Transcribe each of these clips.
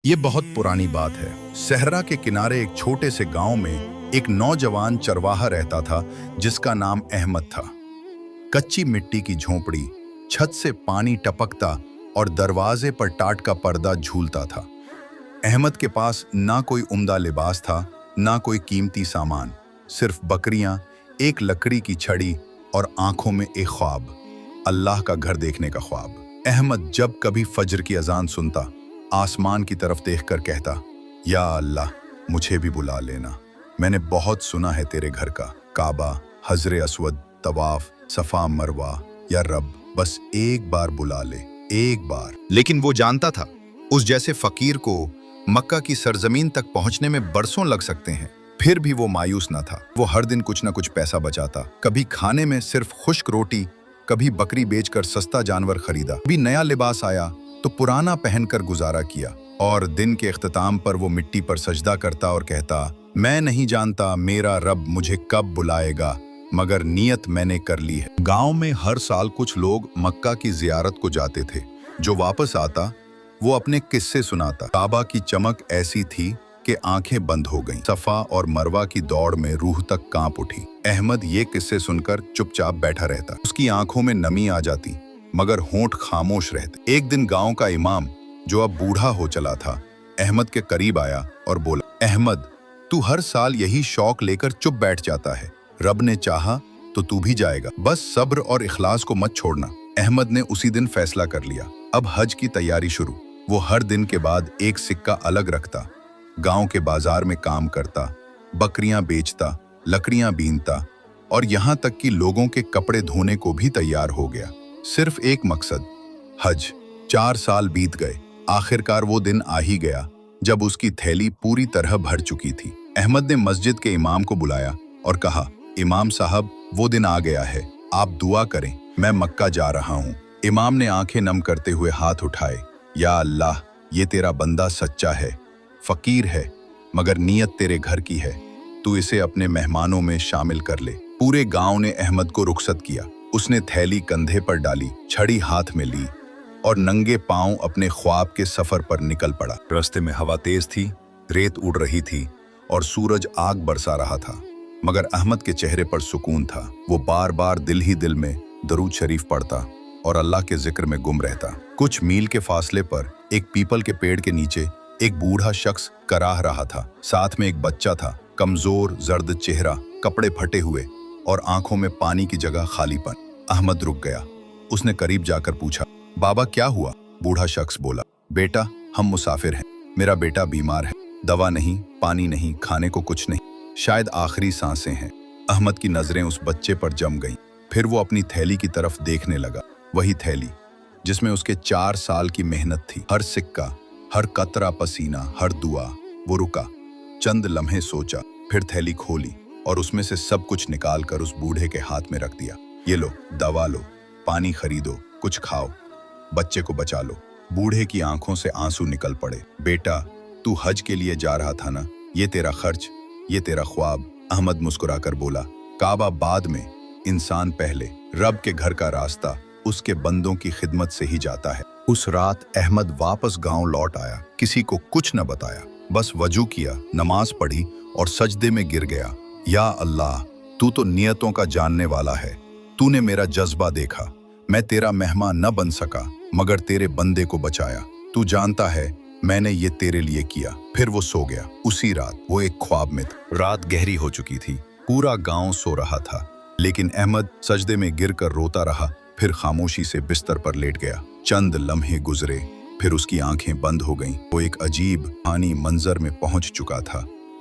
ये बहुत पुरानी बात है। सहरा के किनारे एक छोटे से गांव में एक नौजवान चरवाहा रहता था जिसका नाम अहमद था। कच्ची मिट्टी की झोंपड़ी, छत से पानी टपकता और दरवाजे पर टाट का पर्दा झूलता था। अहमद के पास ना कोई उम्दा लिबास था, ना कोई कीमती सामान, सिर्फ बकरियां, एक लकड़ी की छड़ी और आंखों में एक ख्वाब, अल्लाह का घर देखने का ख्वाब। अहमद जब कभी फज्र की अजान सुनता, आसमान की तरफ देखकर कहता, या अल्लाह, मुझे भी बुला लेना। मैंने बहुत सुना है तेरे घर का, काबा, हजरे अस्वद, तवाफ, सफा मरवा। या रब, बस एक बार बुला ले, एक बार। लेकिन वो जानता था, उस जैसे फकीर को मक्का की सरजमीन तक पहुंचने में बरसों लग सकते हैं। फिर भी वो मायूस न था। वो हर दिन कुछ न कुछ पैसा बचाता, कभी खाने में सिर्फ खुश्क रोटी, कभी बकरी बेचकर सस्ता जानवर खरीदा, कभी नया लिबास आया तो पुराना पहनकर गुजारा किया। और दिन के इख्तिताम पर वो मिट्टी पर सजदा करता और कहता, मैं नहीं जानता मेरा रब मुझे कब बुलाएगा, मगर नियत मैंने कर ली है। गांव में हर साल कुछ लोग मक्का की जियारत को जाते थे। जो वापस आता वो अपने किस्से सुनाता। काबा की चमक ऐसी थी कि आंखें बंद हो गईं। सफा और मरवा की दौड़ में रूह तक कांप उठी। अहमद ये किस्से सुनकर चुपचाप बैठा रहता। उसकी आंखों में नमी आ जाती, मगर होंठ खामोश रहते। एक दिन गांव का इमाम, जो अब बूढ़ा हो चला था, अहमद के करीब आया और बोला, अहमद, तू हर साल यही शौक लेकर चुप बैठ जाता है। रब ने चाहा तो तू भी जाएगा, बस सब्र और इखलास को मत छोड़ना। अहमद ने उसी दिन फैसला कर लिया। अब हज की तैयारी शुरू। वो हर दिन के बाद एक सिक्का अलग रखता, गांव के बाजार में काम करता, बकरियां बेचता, लकड़ियां बीनता और यहाँ तक कि लोगों के कपड़े धोने को भी तैयार हो गया। सिर्फ एक मकसद, हज। 4 साल बीत गए। आखिरकार वो दिन आ ही गया जब उसकी थैली पूरी तरह भर चुकी थी। अहमद ने मस्जिद के इमाम को बुलाया और कहा, इमाम साहब, वो दिन आ गया है, आप दुआ करें, मैं मक्का जा रहा हूँ। इमाम ने आंखें नम करते हुए हाथ उठाए, या अल्लाह, ये तेरा बंदा सच्चा है, फकीर है, मगर नीयत तेरे घर की है, तू इसे अपने मेहमानों में शामिल कर ले। पूरे गांव ने अहमद को रुखसत किया। उसने थैली कंधे पर डाली, छड़ी हाथ में ली और नंगे पांव अपने ख्वाब के सफर पर निकल पड़ा। रास्ते में हवा तेज थी, रेत उड़ रही थी और सूरज आग बरसा रहा था, मगर अहमद के चेहरे पर सुकून था। वो बार बार दिल ही दिल में दरूद शरीफ पढ़ता और अल्लाह के जिक्र में गुम रहता। कुछ मील के फासले पर एक पीपल के पेड़ के नीचे एक बूढ़ा शख्स कराह रहा था। साथ में एक बच्चा था, कमजोर, जर्द चेहरा, कपड़े फटे हुए और आंखों में पानी की जगह खालीपन। अहमद रुक गया। उसने करीब जाकर पूछा, बाबा क्या हुआ? बूढ़ा शख्स बोला, बेटा, हम मुसाफिर हैं, मेरा बेटा बीमार है, दवा नहीं, पानी नहीं, खाने को कुछ नहीं, शायद आखिरी सांसें हैं। अहमद की नजरें उस बच्चे पर जम गईं। फिर वो अपनी थैली की तरफ देखने लगा, वही थैली जिसमें उसके 4 साल की मेहनत थी। हर सिक्का, हर कतरा पसीना, हर दुआ। वो रुका, चंद लम्हे सोचा, फिर थैली खोली और उसमें से सब कुछ निकालकर उस बूढ़े के हाथ में रख दिया। ये लो, दवा लो, पानी खरीदो, कुछ खाओ, बच्चे को बचा लो। बूढ़े की आंखों से आंसू निकल पड़े। बेटा, तू हज के लिए जा रहा था ना, ये तेरा खर्च, ये तेरा ख्वाब। अहमद मुस्कुराकर बोला, काबा बाद में, इंसान पहले। रब के घर का रास्ता उसके बंदों की खिदमत से ही जाता है। उस रात अहमद वापस गांव लौट आया। किसी को कुछ न बताया, बस वजू किया, नमाज पढ़ी और सजदे में गिर गया। या अल्लाह, तू तो नियतों का जानने वाला है। तूने मेरा जज्बा देखा। मैं तेरा मेहमान न बन सका, मगर तेरे बंदे को बचाया। तू जानता है मैंने ये तेरे लिए किया। फिर वो सो गया। उसी रात वो एक ख्वाब में था। रात गहरी हो चुकी थी, पूरा गांव सो रहा था, लेकिन अहमद सजदे में गिरकर रोता रहा। फिर खामोशी से बिस्तर पर लेट गया। चंद लम्हे गुजरे, फिर उसकी आंखें बंद हो गईं। वो एक अजीब रूहानी मंजर में पहुंच चुका था।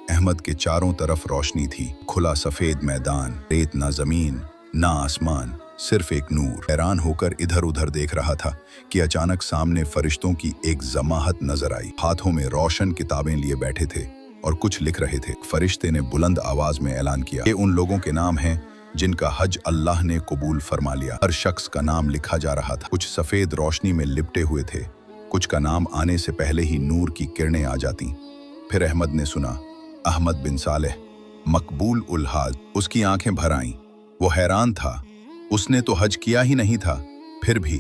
अहमद के चारों तरफ रोशनी थी, खुला सफेद मैदान, रेत ना जमीन ना आसमान, सिर्फ एक नूर। हैरान होकर इधर उधर देख रहा था कि अचानक सामने फरिश्तों की एक जमाहत नजर आई। हाथों में रोशन किताबें लिए बैठे थे और कुछ लिख रहे थे। फरिश्ते ने बुलंद आवाज में ऐलान किया, ये उन लोगों के नाम हैं जिनका हज अल्लाह ने कबूल फरमा लिया। हर शख्स का नाम लिखा जा रहा था। कुछ सफेद रोशनी में लिपटे हुए थे, कुछ का नाम आने से पहले ही नूर की किरणें आ जाती। फिर अहमद ने सुना, अहमद बिन सालेह, मकबूल उल हाज। उसकी आंखें भर आईं। वो हैरान था, उसने तो हज किया ही नहीं था, फिर भी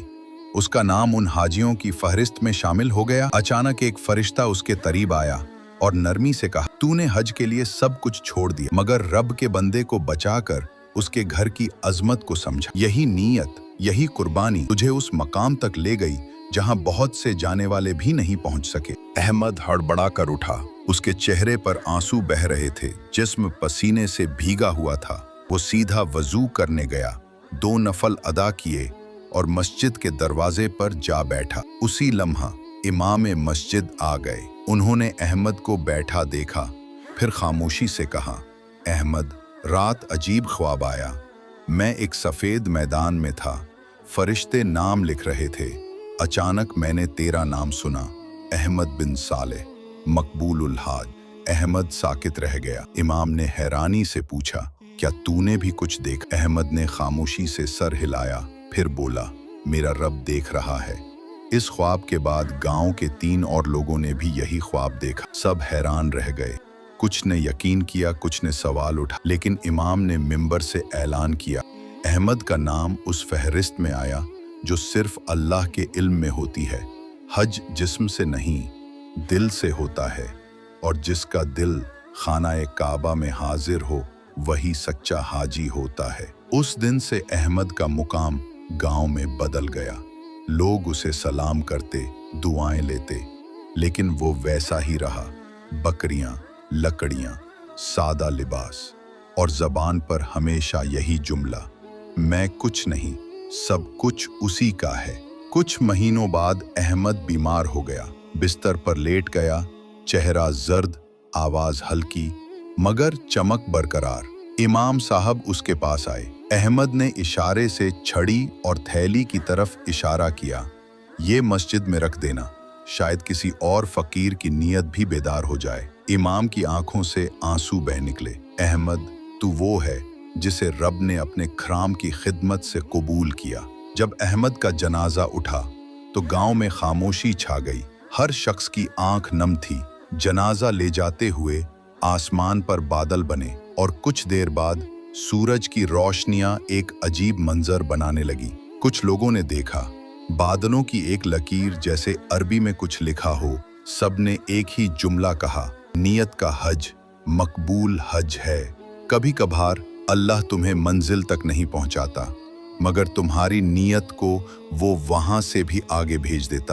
उसका नाम उन हाजियों की फहरिस्त में शामिल हो गया। अचानक एक फरिश्ता उसके करीब आया और नरमी से कहा, तूने हज के लिए सब कुछ छोड़ दिया, मगर रब के बंदे को बचाकर उसके घर की अजमत को समझा। यही नीयत, यही कुर्बानी तुझे उस मकाम तक ले गई जहां बहुत से जाने वाले भी नहीं पहुंच सके। अहमद हड़बड़ा कर उठा। उसके चेहरे पर आंसू बह रहे थे, जिस्म पसीने से भीगा हुआ था। वो सीधा वजू करने गया, 2 नफल अदा किए और मस्जिद के दरवाजे पर जा बैठा। उसी लम्हा इमाम मस्जिद आ गए। उन्होंने अहमद को बैठा देखा, फिर खामोशी से कहा, अहमद, रात अजीब ख्वाब आया। मैं एक सफ़ेद मैदान में था, फरिश्ते नाम लिख रहे थे। अचानक मैंने तेरा नाम सुना, अहमद बिन सालेह, मकबूलुल हाज। अहमद साकित रह गया। इमाम ने हैरानी से पूछा, क्या तूने भी कुछ देखा? अहमद ने खामोशी से सर हिलाया, फिर बोला, मेरा रब देख रहा है। इस ख्वाब के बाद गांव के 3 और लोगों ने भी यही ख्वाब देखा। सब हैरान रह गए। कुछ ने यकीन किया, कुछ ने सवाल उठा, लेकिन इमाम ने मिंबर से ऐलान किया, अहमद का नाम उस फहरिस्त में आया जो सिर्फ अल्लाह के इल्म में होती है। हज जिस्म से नहीं, दिल से होता है, और जिसका दिल खाना-ए काबा में हाजिर हो वही सच्चा हाजी होता है। उस दिन से अहमद का मुकाम गांव में बदल गया। लोग उसे सलाम करते, दुआएं लेते, लेकिन वो वैसा ही रहा। बकरियां, लकड़ियां, सादा लिबास, और जबान पर हमेशा यही जुमला, मैं कुछ नहीं, सब कुछ उसी का है। कुछ महीनों बाद अहमद बीमार हो गया, बिस्तर पर लेट गया, चेहरा जर्द, आवाज हल्की, मगर चमक बरकरार। इमाम साहब उसके पास आए। अहमद ने इशारे से छड़ी और थैली की तरफ इशारा किया, ये मस्जिद में रख देना, शायद किसी और फकीर की नीयत भी बेदार हो जाए। इमाम की आंखों से आंसू बह निकले। अहमद, तू वो है जिसे रब ने अपने खराम की खिदमत से कबूल किया। जब अहमद का जनाजा उठा तो गांव में खामोशी छा गई। हर शख्स की आंख नम थी। जनाजा ले जाते हुए आसमान पर बादल बने और कुछ देर बाद सूरज की रोशनियां एक अजीब मंजर बनाने लगी। कुछ लोगों ने देखा, बादलों की एक लकीर जैसे अरबी में कुछ लिखा हो। सबने एक ही जुमला कहा, नियत का हज मकबूल हज है। कभी कभार अल्लाह तुम्हें मंजिल तक नहीं पहुंचाता, मगर तुम्हारी नीयत को वो वहां से भी आगे भेज देता।